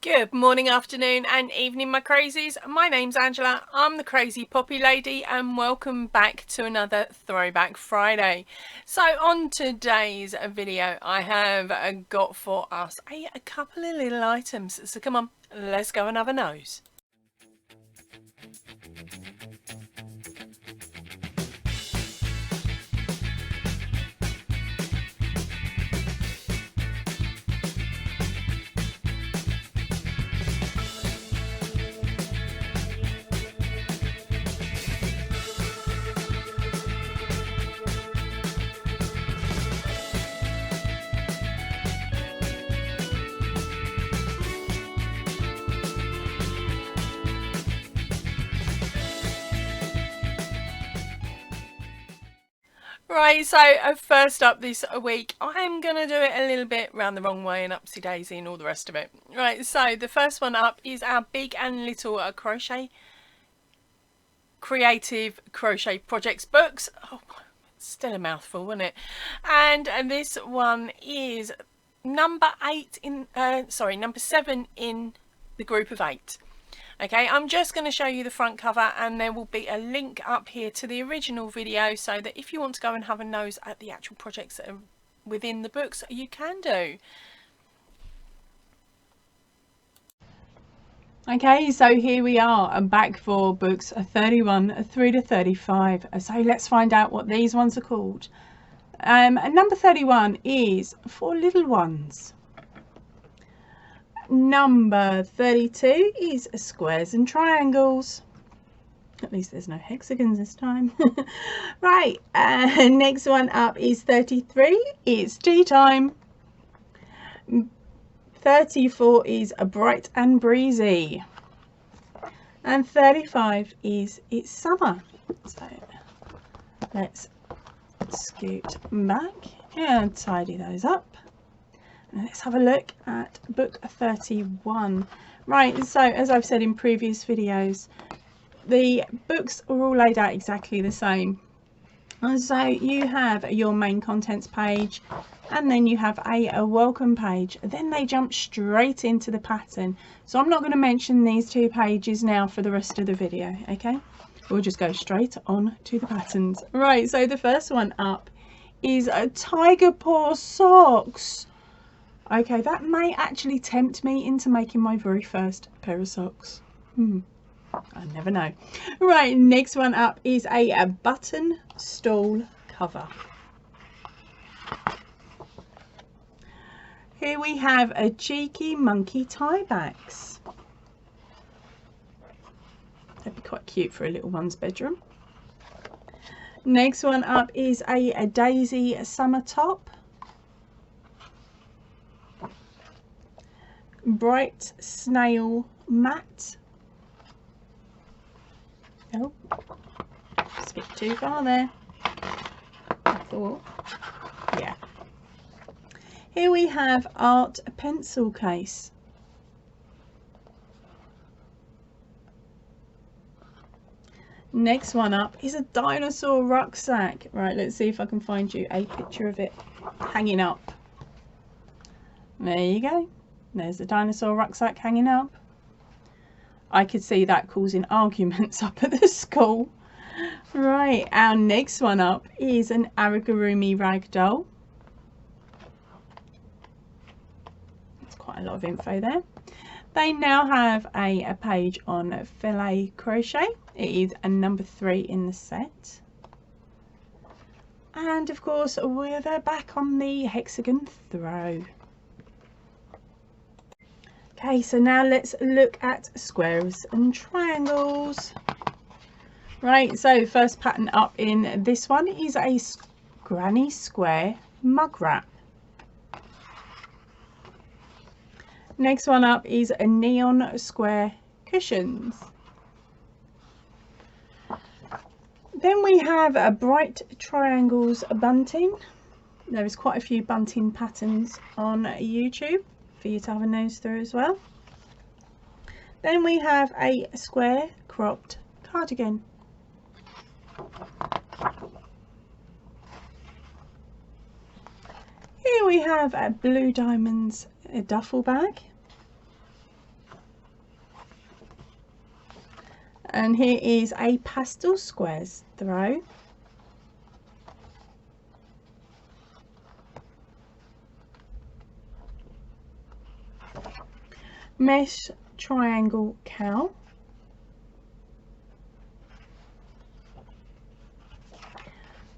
Good morning, afternoon and evening, my crazies. My name's Angela. I'm the Crazy Poppy Lady and welcome back to another Throwback Friday. So on today's video, I have got for us a couple of little items. So come on, let's go and have a nose. Right, so first up this week, I'm going to do it a little bit round the wrong way and upsy daisy and all the rest of it. Right, so the first one up is our Big and Little Creative Crochet Projects books. Oh, still a mouthful, isn't it? And this one is number 7 in the group of 8. Okay, I'm just going to show you the front cover and there will be a link up here to the original video so that if you want to go and have a nose at the actual projects that are within the books, you can do. Okay, so here we are. I'm back for books 31 through to 35. So let's find out what these ones are called. Number 31 is for little ones. Number 32 is squares and triangles. At least there's no hexagons this time. Right, next one up is 33. It's tea time. 34 is a bright and breezy. And 35 is it's summer. So let's scoot back and tidy those up. Let's have a look at book 31. Right, so as I've said in previous videos, the books are all laid out exactly the same. And so you have your main contents page and then you have a welcome page. Then they jump straight into the pattern. So I'm not going to mention these two pages now for the rest of the video, okay? We'll just go straight on to the patterns. Right, so the first one up is a tiger paw socks. Okay, that may actually tempt me into making my very first pair of socks. I never know. Right, next one up is a button stall cover. Here we have a cheeky monkey tiebacks. That'd be quite cute for a little one's bedroom. Next one up is a daisy summer top. Bright snail mat. Oh, just a bit too far there. I thought. Yeah. Here we have art pencil case. Next one up is a dinosaur rucksack. Right, let's see if I can find you a picture of it hanging up. There you go. There's the dinosaur rucksack hanging up. I could see that causing arguments up at the school. Right, our next one up is an amigurumi rag doll. That's quite a lot of info there. They now have a page on filet crochet. It is a number 3 in the set. And of course, we're back on the hexagon throw. Okay, so now let's look at squares and triangles. Right, so first pattern up in this one is a granny square mug wrap. Next one up is a neon square cushions. Then we have a bright triangles bunting. There is quite a few bunting patterns on YouTube for you to have a nose through as well. Then we have a square cropped cardigan. Here we have a blue diamonds duffel bag. And here is a pastel squares throw. Mesh triangle cowl.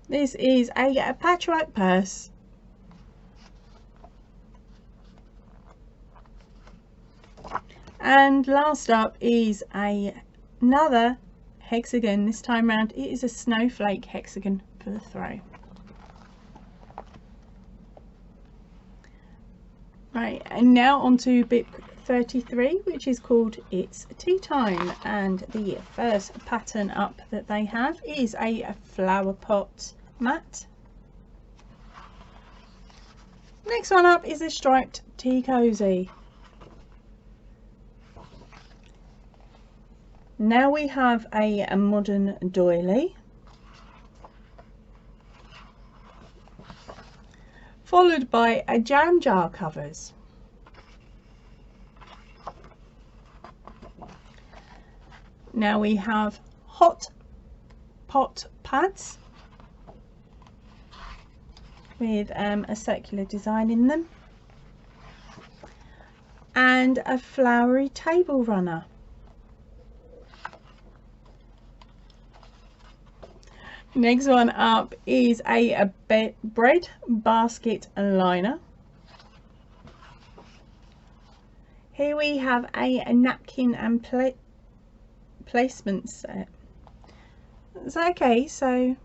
This is a patchwork purse. And last up is another hexagon. This time round it is a snowflake hexagon for the throw. Right, and now on to bit 33, which is called It's Tea Time, and the first pattern up that they have is a flower pot mat. Next one up is a striped tea cozy. Now we have a modern doily, followed by a jam jar covers. Now we have hot pot pads with a circular design in them, and a flowery table runner. Next one up is a bread basket liner. Here we have a napkin and placement set. It's okay, so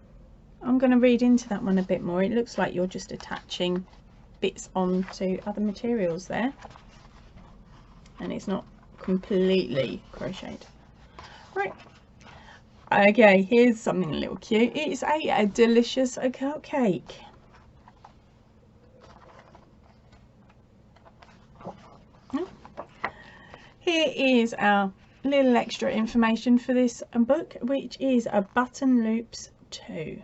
I'm going to read into that one a bit more. It looks like you're just attaching bits onto other materials there, and it's not completely crocheted. Right. Okay, here's something a little cute. It's a delicious cupcake. Here is our little extra information for this book, which is a button loops 2.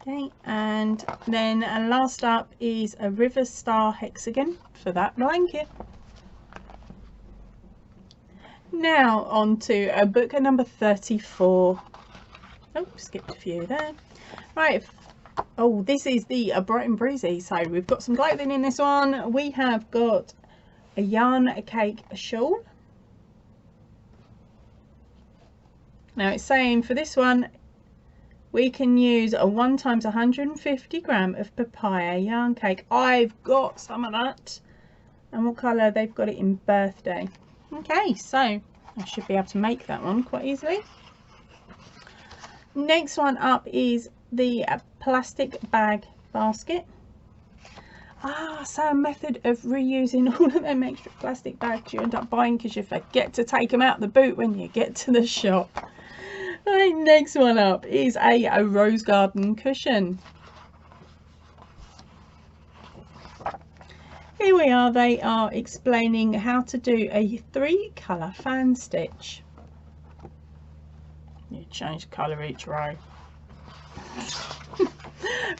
Okay, and then last up is a river star hexagon for that blanket. Now on to book number 34. Oh, skipped a few there. Right. Oh, this is the bright and breezy. So we've got some clothing in this one. We have got a yarn cake shawl. Now it's saying for this one we can use a 1 times 150 gram of papaya yarn cake. I've got some of that. And what colour? They've got it in birthday. Okay, so I should be able to make that one quite easily. Next one up is the plastic bag basket. So a method of reusing all of them extra plastic bags you end up buying because you forget to take them out the boot when you get to the shop. Right, next one up is a rose garden cushion. Here we are, they are explaining how to do a 3-colour fan stitch. You change colour each row.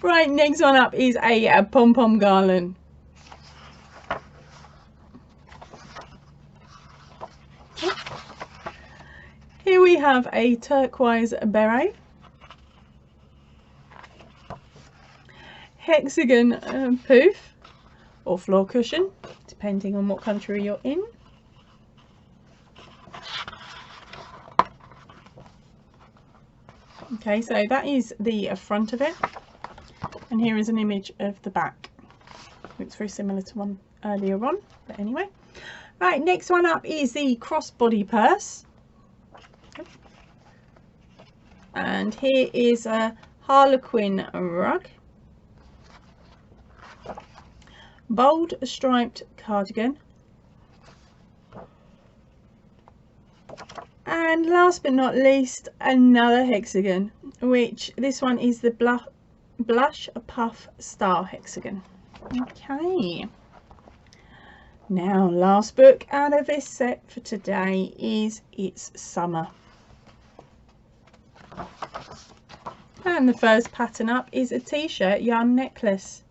Right, next one up is a pom-pom garland. Here we have a turquoise beret, hexagon poof or floor cushion, depending on what country you're in. Okay, so that is the front of it, and here is an image of the back. Looks very similar to one earlier on, but anyway. Right, next one up is the crossbody purse. And here is a harlequin rug, bold striped cardigan, and last but not least another hexagon, which this one is the blush puff star hexagon. Okay, now last book out of this set for today is It's Summer. And the first pattern up is a t-shirt yarn necklace.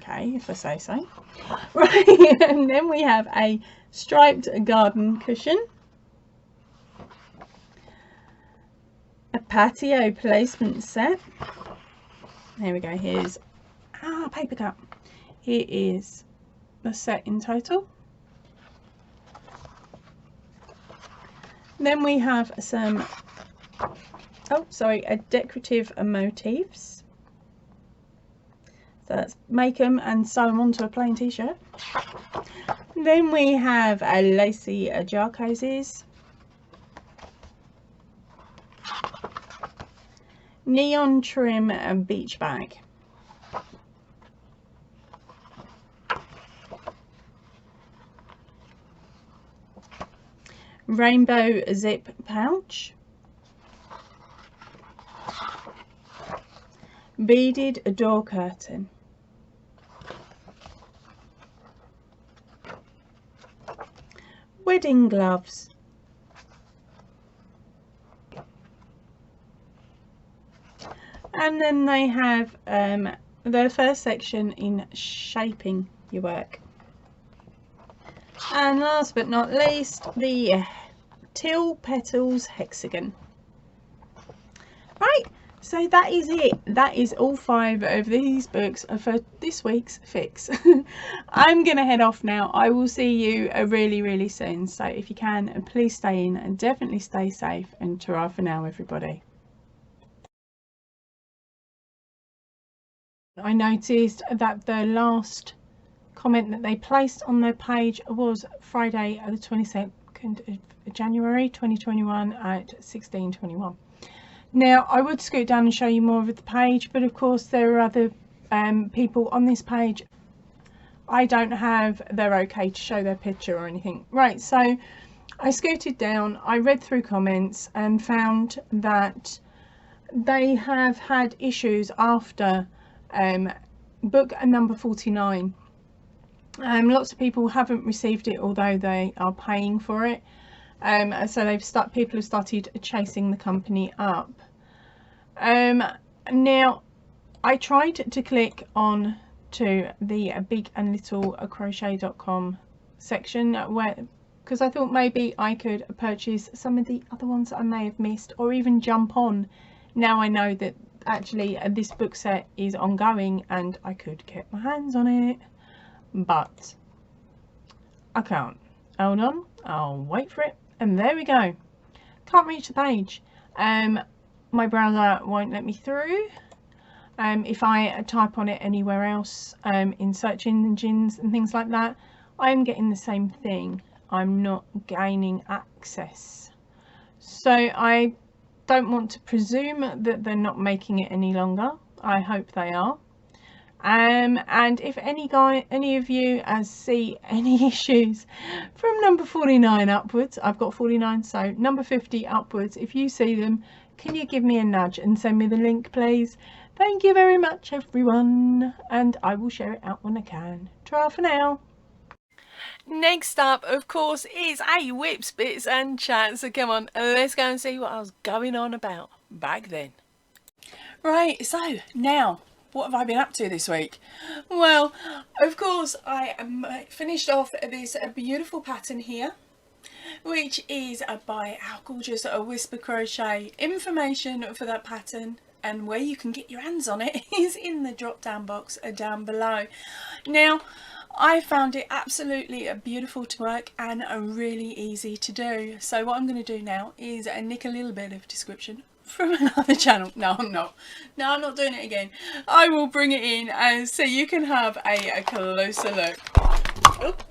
okay, if I say so. Right, and then we have a striped garden cushion, a patio placement set. There we go. Here's paper cut. Here is the set in total. Then we have some decorative motifs. So let's make them and sew them onto a plain t-shirt. Then we have a lacy jar cozies, neon trim and beach bag, rainbow zip pouch, beaded door curtain, wedding gloves, and then they have the first section in shaping your work. And last but not least, the teal petals hexagon. Right, so that is it. That is all 5 of these books for this week's fix. I'm gonna head off now. I will see you really soon, so if you can, please stay in and definitely stay safe, and ta-ra for now, everybody. I noticed that the last comment that they placed on their page was Friday the 22nd of January 2021 at 16:21. Now I would scoot down and show you more of the page, but of course there are other people on this page I don't have their okay to show their picture or anything. Right, so I scooted down, I read through comments and found that they have had issues after book number 49. Lots of people haven't received it, although they are paying for it. So people have started chasing the company up. Now I tried to click on to the big and little crochet.com section because I thought maybe I could purchase some of the other ones that I may have missed, or even jump on. Now I know that actually this book set is ongoing and I could get my hands on it, but I can't. Hold on, I'll wait for it, and there we go. Can't reach the page. My browser won't let me through. If I type on it anywhere else, in search engines and things like that, I am getting the same thing. I'm not gaining access. So I don't want to presume that they're not making it any longer. I hope they are. And if any of you see any issues from number 49 upwards, I've got 49, so number 50 upwards, if you see them, can you give me a nudge and send me the link, please? Thank you very much, everyone, and I will share it out when I can. Ta-ra for now. Next up, of course, is a Whips, Bits and Chat. So come on, let's go and see what I was going on about back then. Right, so now, what have I been up to this week? Well, of course, I finished off this beautiful pattern here, which is by our gorgeous Whisper Crochet. Information for that pattern and where you can get your hands on it is in the drop down box down below. Now, I found it absolutely beautiful to work and really easy to do. So what I'm going to do now is nick a little bit of description from another channel. No, I'm not. No, I'm not doing it again. I will bring it in so you can have a closer look. Oop.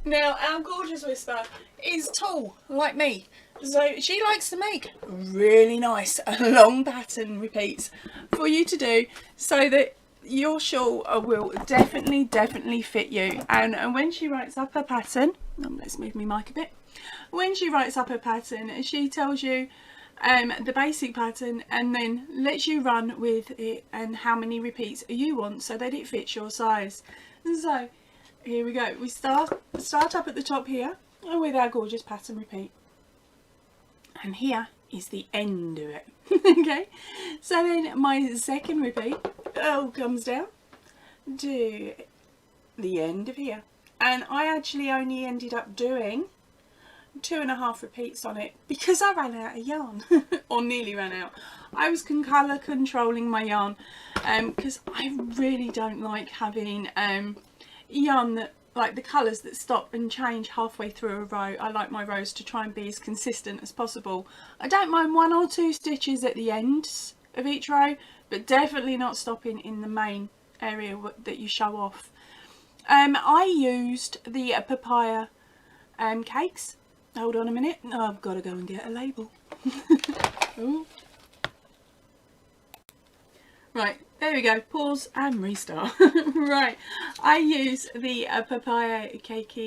Now, our gorgeous Whisper is tall, like me. So she likes to make really nice long pattern repeats for you to do, so that your shawl will definitely fit you. And when she writes up her pattern, let's move my mic a bit. When she writes up her pattern, she tells you the basic pattern and then lets you run with it and how many repeats you want so that it fits your size. And so here we go. We start up at the top here with our gorgeous pattern repeat, and here is the end of it. Okay, so then my second repeat, pearl comes down to the end of here, and I actually only ended up doing 2.5 repeats on it because I ran out of yarn or nearly ran out. I was colour controlling my yarn because I really don't like having yarn that, like, the colours that stop and change halfway through a row. I like my rows to try and be as consistent as possible. I don't mind 1 or 2 stitches at the ends of each row, but definitely not stopping in the main area that you show off. I used the papaya cakes. Hold on a minute. Oh, I've got to go and get a label. Ooh. Right, there we go. Pause and restart. Right, I use the papaya cake.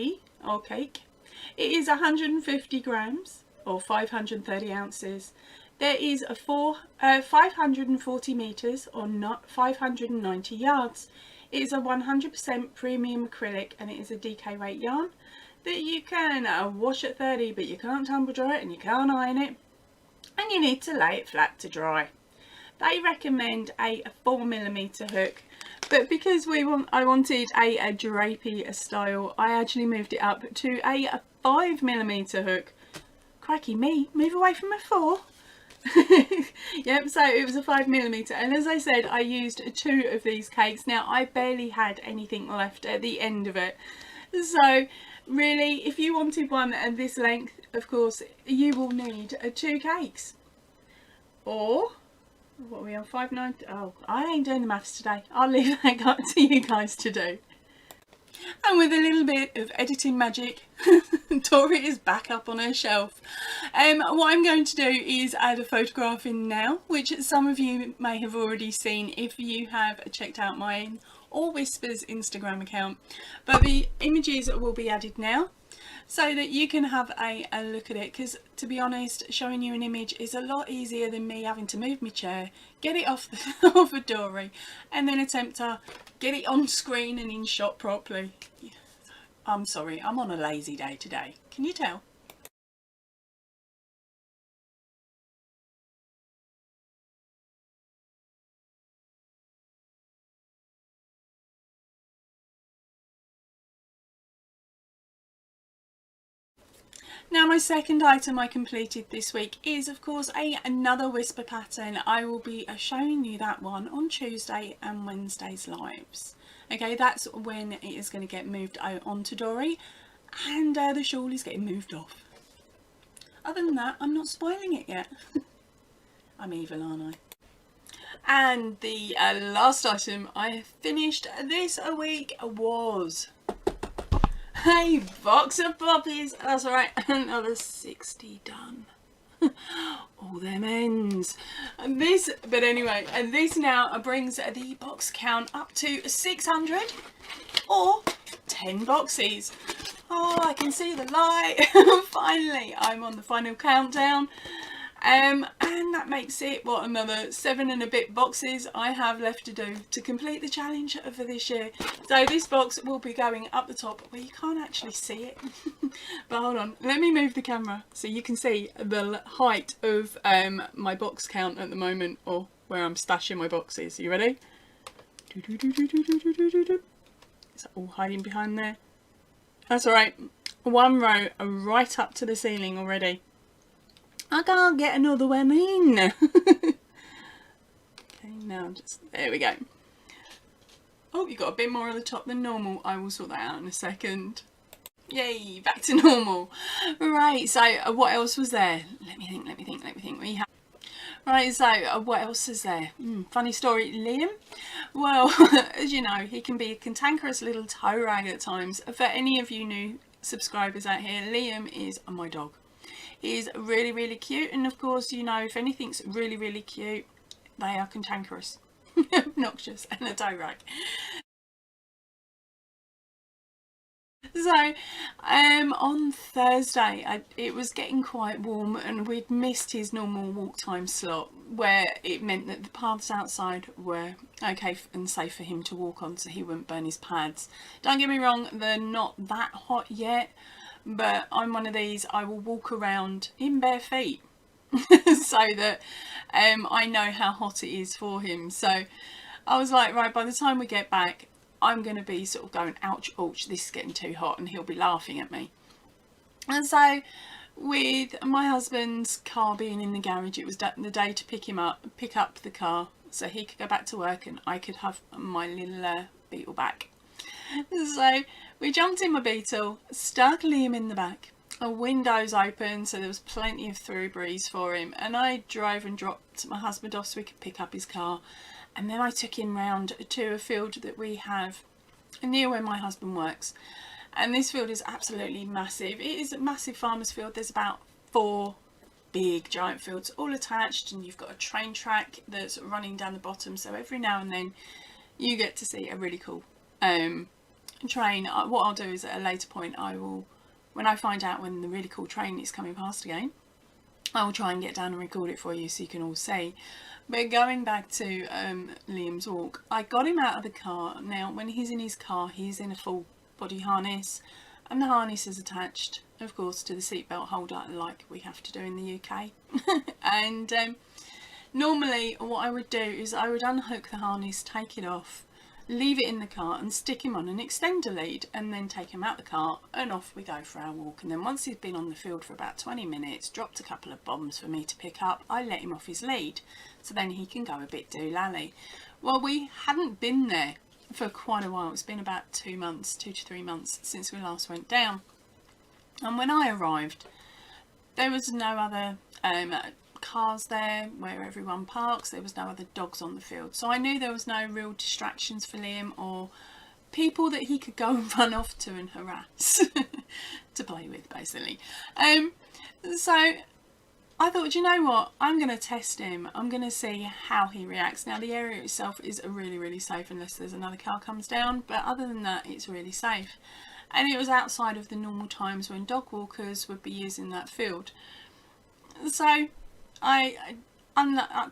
It is 150 grams or 530 ounces. There is a 540 meters or not 590 yards. It is a 100% premium acrylic, and it is a DK weight yarn that you can wash at 30, but you can't tumble dry it and you can't iron it, and you need to lay it flat to dry. They recommend a 4mm hook, but because I wanted a drapey style, I actually moved it up to a 5mm hook. Crikey me, move away from my 4. Yep, so it was a 5mm, and as I said, I used 2 of these cakes. Now I barely had anything left at the end of it, so really, if you wanted one at this length, of course you will need 2 cakes. Or what are we on, 590? Oh, I ain't doing the maths today. I'll leave that up to you guys to do. And with a little bit of editing magic, Tori is back up on her shelf. What I'm going to do is add a photograph in now, which some of you may have already seen if you have checked out mine or Whispers Instagram account. But the images will be added now so that you can have a look at it, because to be honest, showing you an image is a lot easier than me having to move my chair, get it off off a dory, and then attempt to get it on screen and in shot properly. I'm sorry, I'm on a lazy day today. Can you tell? Now my second item I completed this week is of course another whisper pattern. I will be showing you that one on Tuesday and Wednesday's lives. Okay, that's when it is going to get moved out onto Dory, and the shawl is getting moved off. Other than that, I'm not spoiling it yet. I'm evil, aren't I? And the last item I finished this week was a box of poppies. That's right, another 60 done. All them ends. And this, but anyway, and this now brings the box count up to 600 or 10 boxes. Oh, I can see the light. Finally, I'm on the final countdown. And that makes it, what, another 7 and a bit boxes I have left to do to complete the challenge for this year. So this box will be going up the top where you can't actually see it. But hold on, let me move the camera so you can see the height of my box count at the moment, or where I'm stashing my boxes. Are you ready? Is that all hiding behind there? That's alright. 1 row right up to the ceiling already. I can't get another one in. Okay, now just, there we go. Oh, you got a bit more at the top than normal. I will sort that out in a second. Yay, back to normal. Right, so what else was there? Let me think. We have... Right, so what else is there? Funny story, Liam. Well, as you know, he can be a cantankerous little toe rag at times. For any of you new subscribers out here, Liam is my dog. He's really, really cute, and of course, you know, if anything's really, really cute, they are cantankerous, obnoxious, and a toe rag. So, on Thursday, it was getting quite warm, and we'd missed his normal walk time slot, where it meant that the paths outside were okay and safe for him to walk on, so he wouldn't burn his pads. Don't get me wrong, they're not that hot yet. But I'm one of these, I will walk around in bare feet so that I know how hot it is for him. So I was like, right, by the time we get back, I'm going to be sort of going, ouch, ouch, this is getting too hot, and he'll be laughing at me. And so with my husband's car being in the garage, it was the day to pick up the car so he could go back to work and I could have my little Beetle back. So we jumped in my Beetle, stuck Liam in the back, windows open so there was plenty of through breeze for him, and I drove and dropped my husband off so we could pick up his car, and then I took him round to a field that we have near where my husband works. And this field is absolutely massive. It is a massive farmer's field. There's about 4 big giant fields all attached, and you've got a train track that's running down the bottom, so every now and then you get to see a really cool train. What I'll do is at a later point, when I find out when the really cool train is coming past again, I will try and get down and record it for you so you can all see. But going back to Liam's walk, I got him out of the car. Now when he's in his car, he's in a full body harness, and the harness is attached, of course, to the seatbelt holder like we have to do in the UK. And normally what I would do is I would unhook the harness, take it off, leave it in the car and stick him on an extender lead, and then take him out the car and off we go for our walk. And then once he's been on the field for about 20 minutes, dropped a couple of bombs for me to pick up, I let him off his lead so then he can go a bit doolally. Well, we hadn't been there for quite a while. It's been about 2 to 3 months since we last went down, and when I arrived there was no other cars there where everyone parks. There was no other dogs on the field, so I knew there was no real distractions for Liam or people that he could go and run off to and harass to play with, basically. So I thought, you know what, I'm going to test him. I'm going to see how he reacts. Now the area itself is really, really safe unless there's another car comes down, but other than that it's really safe. And it was outside of the normal times when dog walkers would be using that field. So I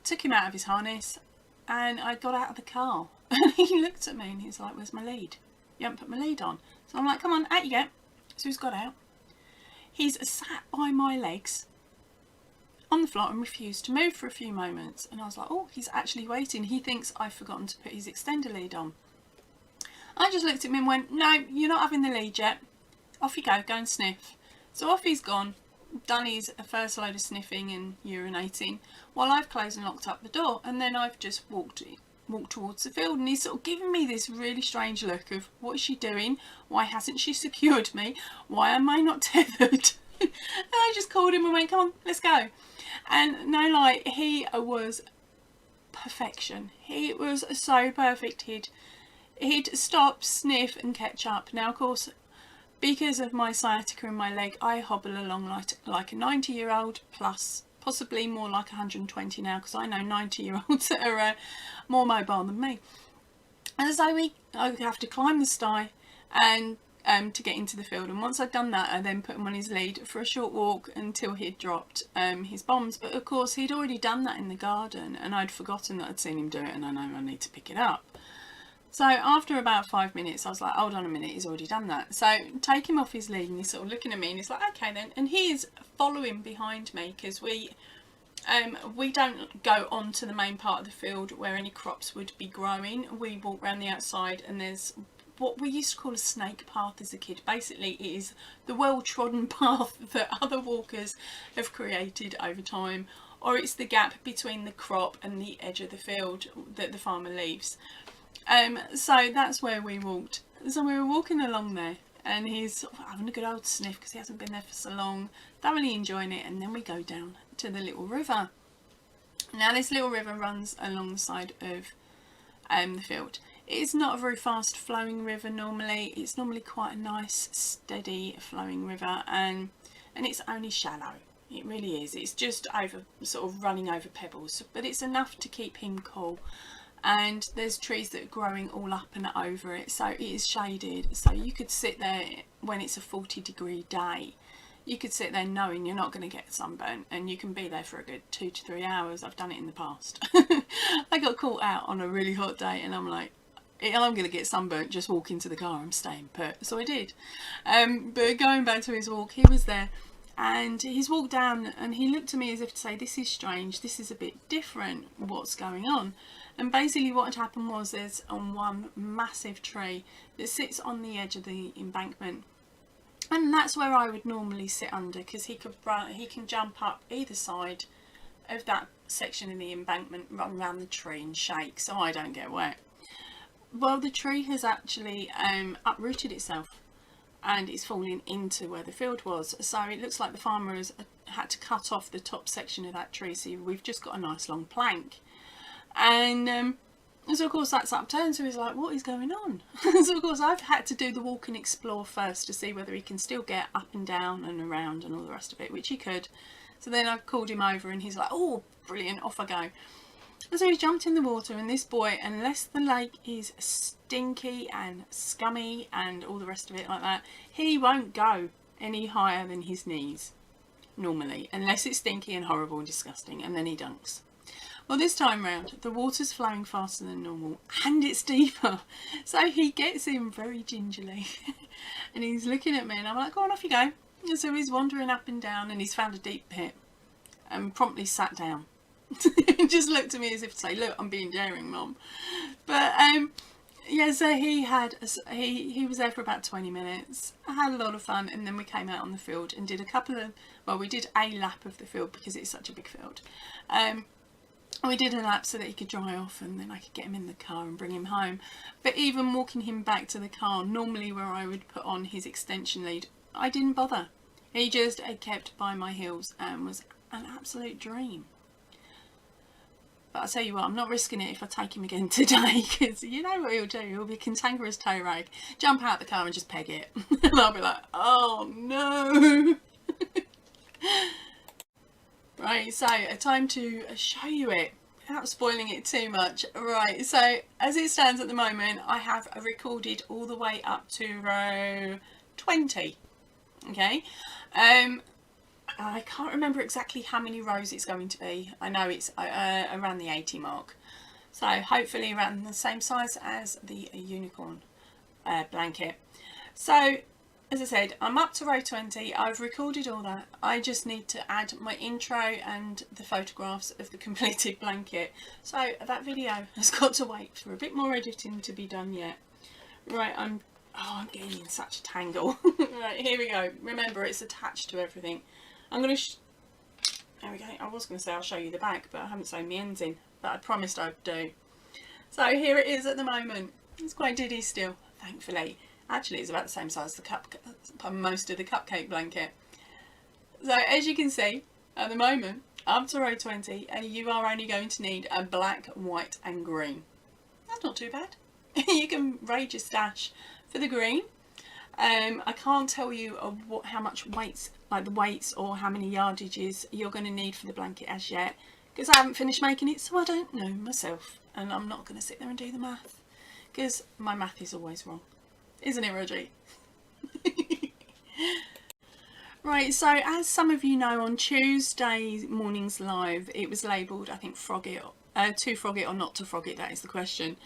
took him out of his harness and I got out of the car and he looked at me and he's like, where's my lead? You haven't put my lead on. So I'm like, come on, out you get. So he's got out. He's sat by my legs on the floor and refused to move for a few moments, and I was like, oh, he's actually waiting. He thinks I've forgotten to put his extender lead on. I just looked at him and went, no, you're not having the lead yet. Off you go and sniff. So off he's gone, done his first load of sniffing and urinating, while I've closed and locked up the door, and then I've just walked towards the field, and he's sort of giving me this really strange look of, what is she doing? Why hasn't she secured me? Why am I not tethered? And I just called him and went, come on, let's go. And no lie, he was perfection. He was so perfect. He'd stop, sniff and catch up. Now of course, because of my sciatica in my leg, I hobble along like a 90-year-old, plus possibly more like 120 now, because I know 90-year-olds that are more mobile than me. And so I have to climb the sty and to get into the field, and once I'd done that I then put him on his lead for a short walk until he'd dropped his bombs. But of course he'd already done that in the garden and I'd forgotten that I'd seen him do it, and I know I need to pick it up. So after about 5 minutes I was like, hold on a minute, he's already done that. So take him off his lead and he's sort of looking at me and he's like, okay then, and he is following behind me because we don't go on to the main part of the field where any crops would be growing. We walk around the outside and there's what we used to call a snake path as a kid. Basically it is the well-trodden path that other walkers have created over time, or it's the gap between the crop and the edge of the field that the farmer leaves. So that's where we walked. So we were walking along there and he's sort of having a good old sniff because he hasn't been there for so long, thoroughly enjoying it, and then we go down to the little river. Now this little river runs along the side of the field. It's not a very fast flowing river normally. It's normally quite a nice steady flowing river, and it's only shallow. It really is. It's just sort of running over pebbles, but it's enough to keep him cool. And there's trees that are growing all up and over it, so it is shaded, so you could sit there when it's a 40-degree day. You could sit there knowing you're not going to get sunburnt, and you can be there for a good 2 to 3 hours. I've done it in the past. I got caught out on a really hot day and I'm like, I'm going to get sunburnt, just walk into the car, I'm staying put. So I did. But going back to his walk, he was there and he's walked down and he looked at me as if to say, this is strange, this is a bit different, what's going on? And basically what had happened was there's on one massive tree that sits on the edge of the embankment, and that's where I would normally sit under, because he can jump up either side of that section in the embankment, run around the tree and shake so I don't get wet. Well, the tree has actually uprooted itself and it's falling into where the field was, so it looks like the farmer has had to cut off the top section of that tree, so we've just got a nice long plank. And so of course that's upturned, so he's like, what is going on? So of course I've had to do the walk and explore first to see whether he can still get up and down and around and all the rest of it, which he could. So then I called him over and he's like, oh brilliant, off I go. And so he jumped in the water, and this boy, unless the lake is stinky and scummy and all the rest of it like that, he won't go any higher than his knees normally, unless it's stinky and horrible and disgusting, and then he dunks. Well, this time round the water's flowing faster than normal and it's deeper, so he gets in very gingerly and he's looking at me and I'm like, go on, off you go. And so he's wandering up and down and he's found a deep pit and promptly sat down. Just looked at me as if to say, look, I'm being daring, Mum. But yeah, so he was there for about 20 minutes. I had a lot of fun, and then we came out on the field and did we did a lap of the field because it's such a big field. We did a lap so that he could dry off, and then I could get him in the car and bring him home. But even walking him back to the car, normally where I would put on his extension lead, I didn't bother. He just kept by my heels and was an absolute dream. But I'll tell you what, I'm not risking it if I take him again today, because you know what he'll do. He'll be a cantankerous toe rag, jump out the car and just peg it. And I'll be like, oh no. Right, so time to show you it without spoiling it too much. Right, so as it stands at the moment, I have recorded all the way up to row 20. Okay. I can't remember exactly how many rows it's going to be. I know it's around the 80 mark. So hopefully around the same size as the unicorn blanket. So as I said, I'm up to row 20. I've recorded all that. I just need to add my intro and the photographs of the completed blanket. So that video has got to wait for a bit more editing to be done yet. Right, I'm getting in such a tangle. Right, here we go. Remember, it's attached to everything. I'm going to, there we go, I was going to say I'll show you the back, but I haven't sewn the ends in, but I promised I'd do. So here it is at the moment. It's quite diddy still, thankfully. Actually, it's about the same size as most of the cupcake blanket. So as you can see, at the moment, up to row 20, and you are only going to need a black, white and green. That's not too bad. You can raid your stash for the green. I can't tell you how much weights, like the weights or how many yardages you're going to need for the blanket as yet, because I haven't finished making it, so I don't know myself, and I'm not going to sit there and do the math, because my math is always wrong, isn't it, Rogie? Right, so as some of you know, on Tuesday morning's live, it was labelled, I think, frog it, to frog it or not to frog it, that is the question.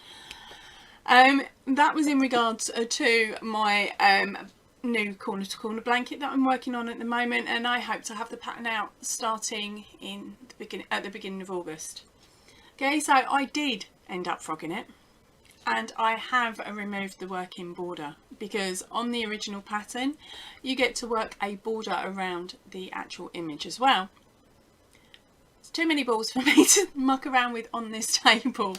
That was in regards to my new corner to corner blanket that I'm working on at the moment, and I hope to have the pattern out starting in at the beginning of August. Okay, so I did end up frogging it, and I have removed the working border, because on the original pattern you get to work a border around the actual image as well. Too many balls for me to muck around with on this table.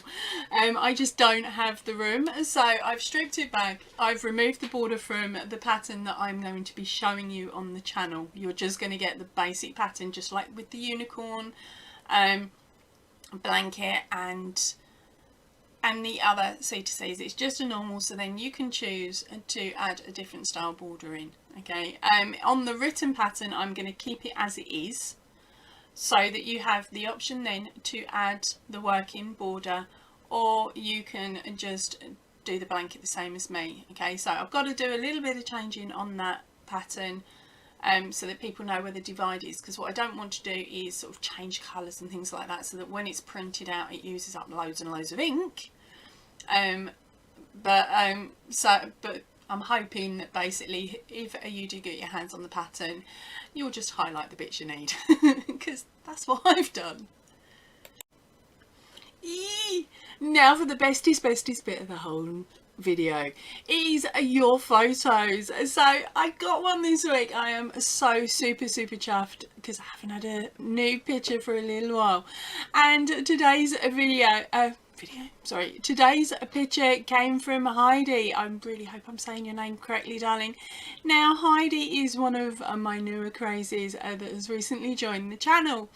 I just don't have the room, so I've stripped it back. I've removed the border from the pattern that I'm going to be showing you on the channel. You're just going to get the basic pattern, just like with the unicorn blanket and the other C2Cs. It's just a normal, so then you can choose to add a different style border in. Okay, on the written pattern I'm going to keep it as it is, so that you have the option then to add the working border, or you can just do the blanket the same as me. Okay, so I've got to do a little bit of changing on that pattern so that people know where the divide is, because what I don't want to do is sort of change colours and things like that, so that when it's printed out it uses up loads and loads of ink. But I'm hoping that basically if you do get your hands on the pattern, you'll just highlight the bits you need, because that's what I've done. Now for the bestest bit of the whole video is your photos. So I got one this week. I am so super chuffed because I haven't had a new picture for a little while, and today's today's picture came from Heidi. I really hope I'm saying your name correctly, darling. Now Heidi is one of my newer crazies that has recently joined the channel.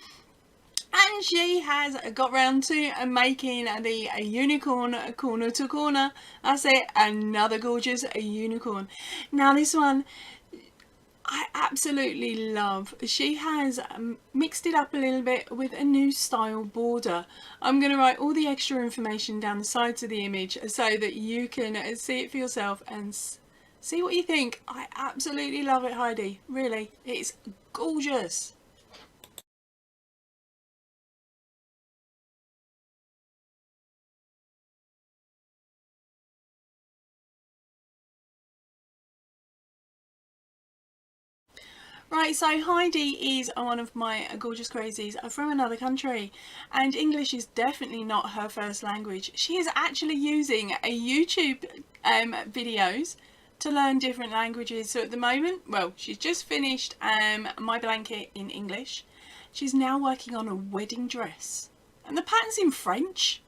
And she has got round to making the unicorn corner to corner. That's it, another gorgeous unicorn. Now this one I absolutely love. She has mixed it up a little bit with a new style border. I'm going to write all the extra information down the sides of the image so that you can see it for yourself and see what you think. I absolutely love it, Heidi. Really, it's gorgeous. Right, so Heidi is one of my gorgeous crazies from another country, and English is definitely not her first language. She is actually using YouTube videos to learn different languages. So at the moment, well, she's just finished My Blanket in English. She's now working on a wedding dress, and the pattern's in French.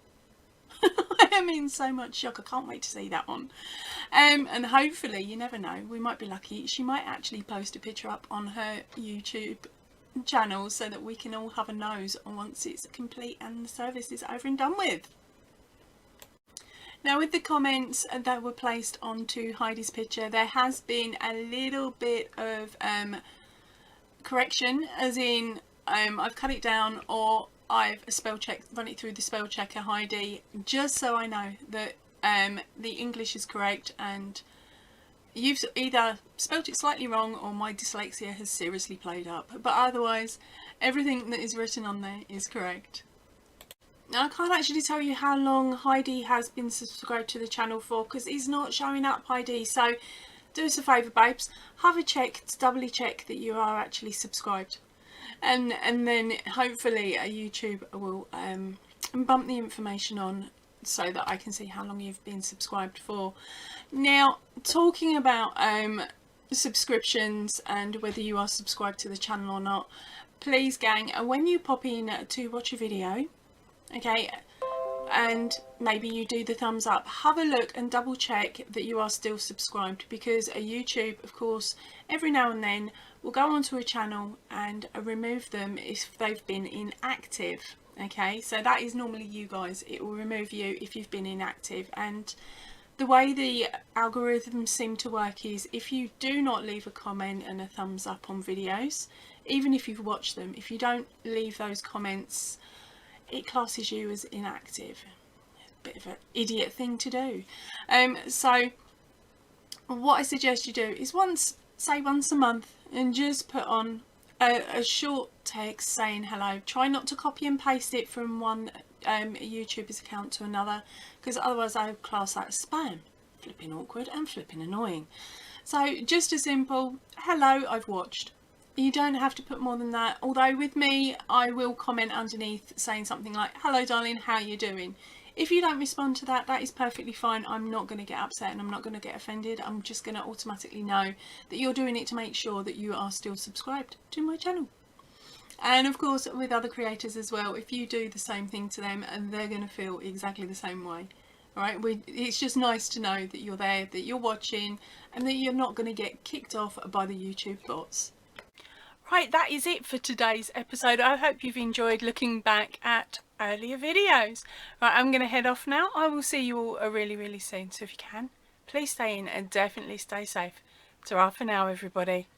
I am in so much shock. I can't wait to see that one. And hopefully, you never know, we might be lucky. She might actually post a picture up on her YouTube channel so that we can all have a nose once it's complete and the service is over and done with. Now with the comments that were placed onto Heidi's picture, there has been a little bit of correction, as in I've cut it down, or I've run it through the spell checker, Heidi, just so I know that the English is correct and you've either spelt it slightly wrong or my dyslexia has seriously played up. But otherwise, everything that is written on there is correct. Now I can't actually tell you how long Heidi has been subscribed to the channel for because it's not showing up, Heidi. So do us a favour, babes, have a check to doubly check that you are actually subscribed. And then hopefully YouTube will bump the information on so that I can see how long you've been subscribed for. Now, talking about subscriptions and whether you are subscribed to the channel or not, please gang, when you pop in to watch a video, okay, and maybe you do the thumbs up, have a look and double check that you are still subscribed, because YouTube, of course, every now and then will go onto a channel and remove them if they've been inactive. Okay, so that is normally you guys. It will remove you if you've been inactive, and the way the algorithms seem to work is if you do not leave a comment and a thumbs up on videos, even if you've watched them, if you don't leave those comments, it classes you as inactive. It's a bit of an idiot thing to do. So what I suggest you do is once a month, and just put on a short text saying hello. Try not to copy and paste it from one YouTuber's account to another, because otherwise I would class that as spam. Flipping awkward and flipping annoying. So just a simple hello, I've watched. You don't have to put more than that, although with me I will comment underneath saying something like, hello darling, how are you doing? If you don't respond to that, that is perfectly fine. I'm not going to get upset and I'm not going to get offended. I'm just going to automatically know that you're doing it to make sure that you are still subscribed to my channel. And of course with other creators as well, if you do the same thing to them, and they're going to feel exactly the same way. Alright, it's just nice to know that you're there, that you're watching, and that you're not going to get kicked off by the YouTube bots. Right, that is it for today's episode. I hope you've enjoyed looking back at earlier videos. Right, I'm going to head off now. I will see you all really soon. So if you can, please stay in and definitely stay safe. Ta-ra for now, everybody.